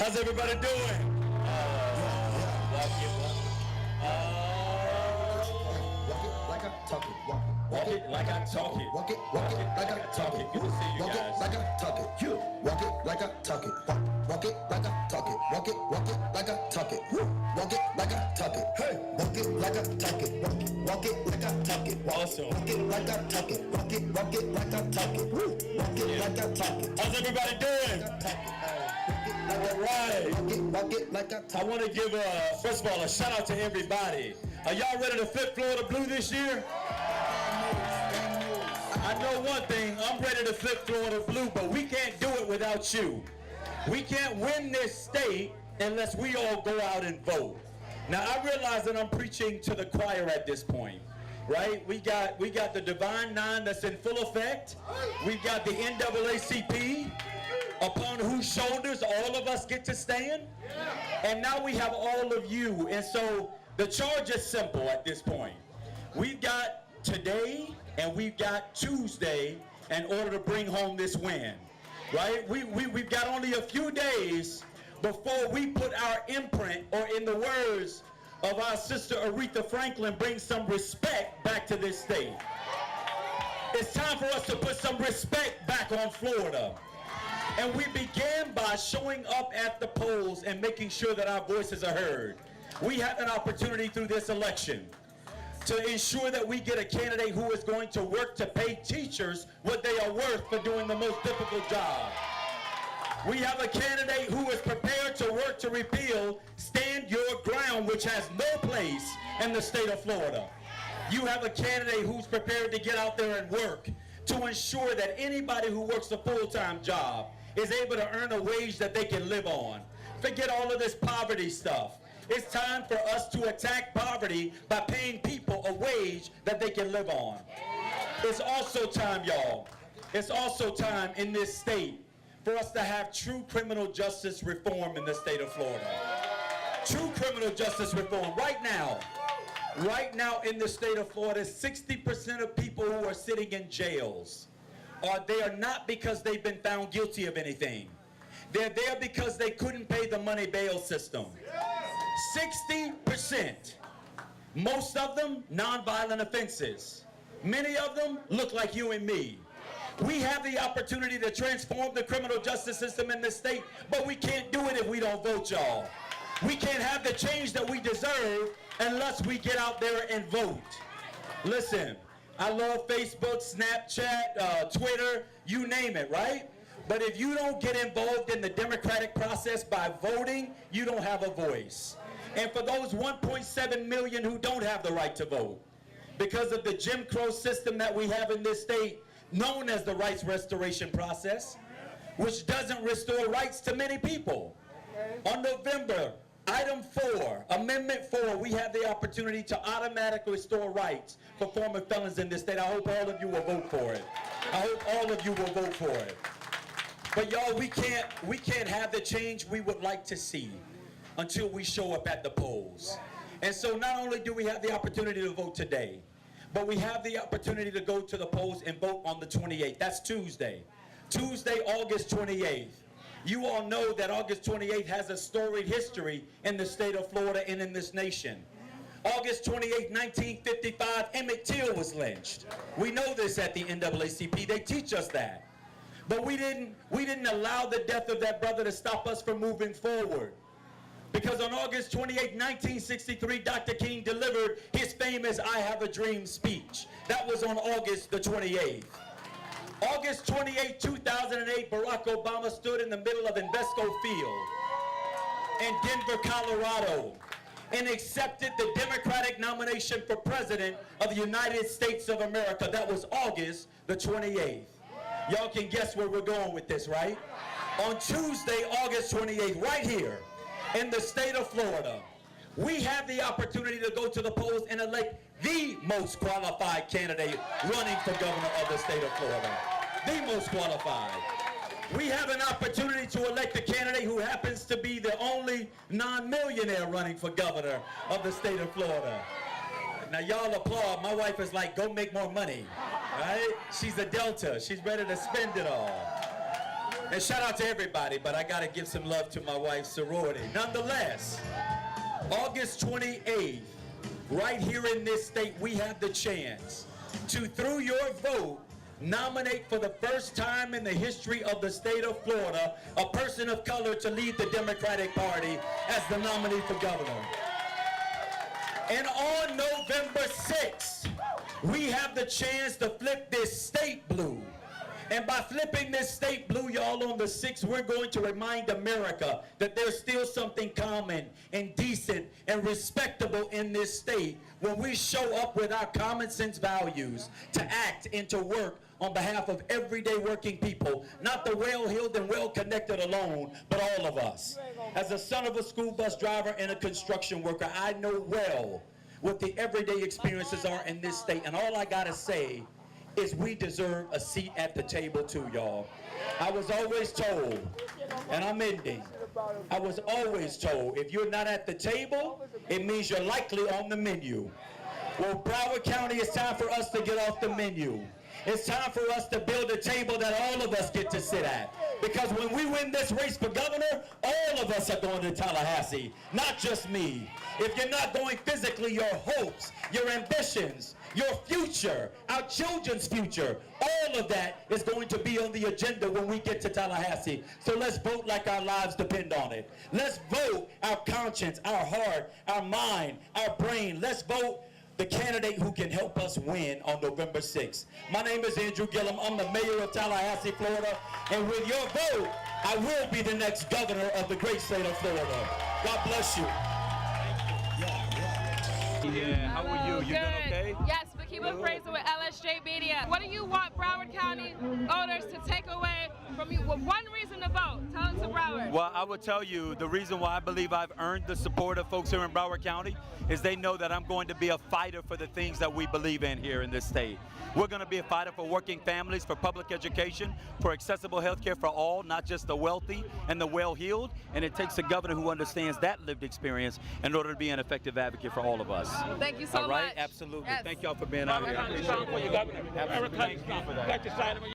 How's everybody doing? Walk it like I talk it. Walk it like I talk it. Good to see you Walk it guys. like I talk it. You walk it like I talk it. Walk it like I talk it. Walk it like I talk it. Walk it like I talk it. Hey, walk it like I talk it. Walk it like I talk it. Awesome. Walk it like I talk it. Walk it like I talk it. Walk it like I talk it. How's everybody doing? All right. Walk it like I talk I want to give, first of all, a shout out to everybody. Are y'all ready to flip Florida blue this year? I know one thing, I'm ready to flip Florida blue, but we can't do it without you. We can't win this state unless we all go out and vote. Now, I realize that I'm preaching to the choir at this point, right? We got the Divine Nine that's in full effect. We've got the NAACP, upon whose shoulders all of us get to stand. And now we have all of you. And so the charge is simple at this point. We've got today and we've got Tuesday in order to bring home this win, right? We've got only a few days before we put our imprint, or in the words of our sister Aretha Franklin, bring some respect back to this state. It's time for us to put some respect back on Florida. And we began by showing up at the polls and making sure that our voices are heard. We have an opportunity through this election to ensure that we get a candidate who is going to work to pay teachers what they are worth for doing the most difficult job. We have a candidate who is prepared to work to repeal Stand Your Ground, which has no place in the state of Florida. You have a candidate who's prepared to get out there and work to ensure that anybody who works a full-time job is able to earn a wage that they can live on. Forget all of this poverty stuff. It's time for us to attack poverty by paying people a wage that they can live on. It's also time, y'all, it's also time in this state for us to have true criminal justice reform in the state of Florida. True criminal justice reform. Right now in the state of Florida, 60% of people who are sitting in jails are there not because they've been found guilty of anything. They're there because they couldn't pay the money bail system. 60%. Most of them, nonviolent offenses. Many of them look like you and me. We have the opportunity to transform the criminal justice system in this state, but we can't do it if we don't vote, y'all. We can't have the change that we deserve unless we get out there and vote. Listen, I love Facebook, Snapchat, Twitter, you name it, right? But if you don't get involved in the democratic process by voting, you don't have a voice. And for those 1.7 million who don't have the right to vote, because of the Jim Crow system that we have in this state, known as the rights restoration process, which doesn't restore rights to many people. On November, Item 4, Amendment 4, we have the opportunity to automatically restore rights for former felons in this state. I hope all of you will vote for it. I hope all of you will vote for it. But y'all, we can't have the change we would like to see until we show up at the polls. And so not only do we have the opportunity to vote today, but we have the opportunity to go to the polls and vote on the 28th. That's Tuesday. Tuesday, August 28th. You all know that August 28th has a storied history in the state of Florida and in this nation. August 28th, 1955, Emmett Till was lynched. We know this at the NAACP. They teach us that. But we didn't allow the death of that brother to stop us from moving forward. Because on August 28, 1963, Dr. King delivered his famous I Have a Dream speech. That was on August the 28th. August 28, 2008, Barack Obama stood in the middle of Invesco Field in Denver, Colorado, and accepted the Democratic nomination for President of the United States of America. That was August the 28th. Y'all can guess where we're going with this, right? On Tuesday, August 28th, right here in the state of Florida, we have the opportunity to go to the polls and elect the most qualified candidate running for governor of the state of Florida. The most qualified. We have an opportunity to elect a candidate who happens to be the only non-millionaire running for governor of the state of Florida. Now y'all applaud. My wife is like, go make more money, right? She's a Delta. She's ready to spend it all. And shout out to everybody, but I gotta give some love to my wife's sorority. Nonetheless, August 28th, right here in this state, we have the chance to, through your vote, nominate for the first time in the history of the state of Florida a person of color to lead the Democratic Party as the nominee for governor. And on November 6th, we have the chance to flip this state blue. And by flipping this state blue, y'all, on the 6th, we're going to remind America that there's still something common and decent and respectable in this state when we show up with our common sense values to act and to work on behalf of everyday working people, not the well-heeled and well-connected alone, but all of us. As a son of a school bus driver and a construction worker, I know well what the everyday experiences are in this state, and all I gotta say is we deserve a seat at the table too, y'all. I was always told, and I'm ending, I was always told, if you're not at the table, it means you're likely on the menu. Well, Broward County, it's time for us to get off the menu. It's time for us to build a table that all of us get to sit at. Because when we win this race for governor, all of us are going to Tallahassee, not just me. If you're not going physically, your hopes, your ambitions, your future, our children's future, all of that is going to be on the agenda when we get to Tallahassee. So let's vote like our lives depend on it. Let's vote our conscience, our heart, our mind, our brain. Let's vote the candidate who can help us win on November 6th. My name is Andrew Gillum. I'm the mayor of Tallahassee, Florida. And with your vote, I will be the next governor of the great state of Florida. God bless you. Yeah, how are you? You doing okay? Yes, but keep it praising with LSJ Media. What do you want Broward County voters to take away from you? Well, one reason to vote. Tell them to Broward. Well, I will tell you the reason why I believe I've earned the support of folks here in Broward County is they know that I'm going to be a fighter for the things that we believe in here in this state. We're going to be a fighter for working families, for public education, for accessible health care for all, not just the wealthy and the well-heeled. And it takes a governor who understands that lived experience in order to be an effective advocate for all of us. Thank you so much. All right? Absolutely. Yes. Thank y'all for being out here. I appreciate it. For your governor. Absolutely. Thank you for that.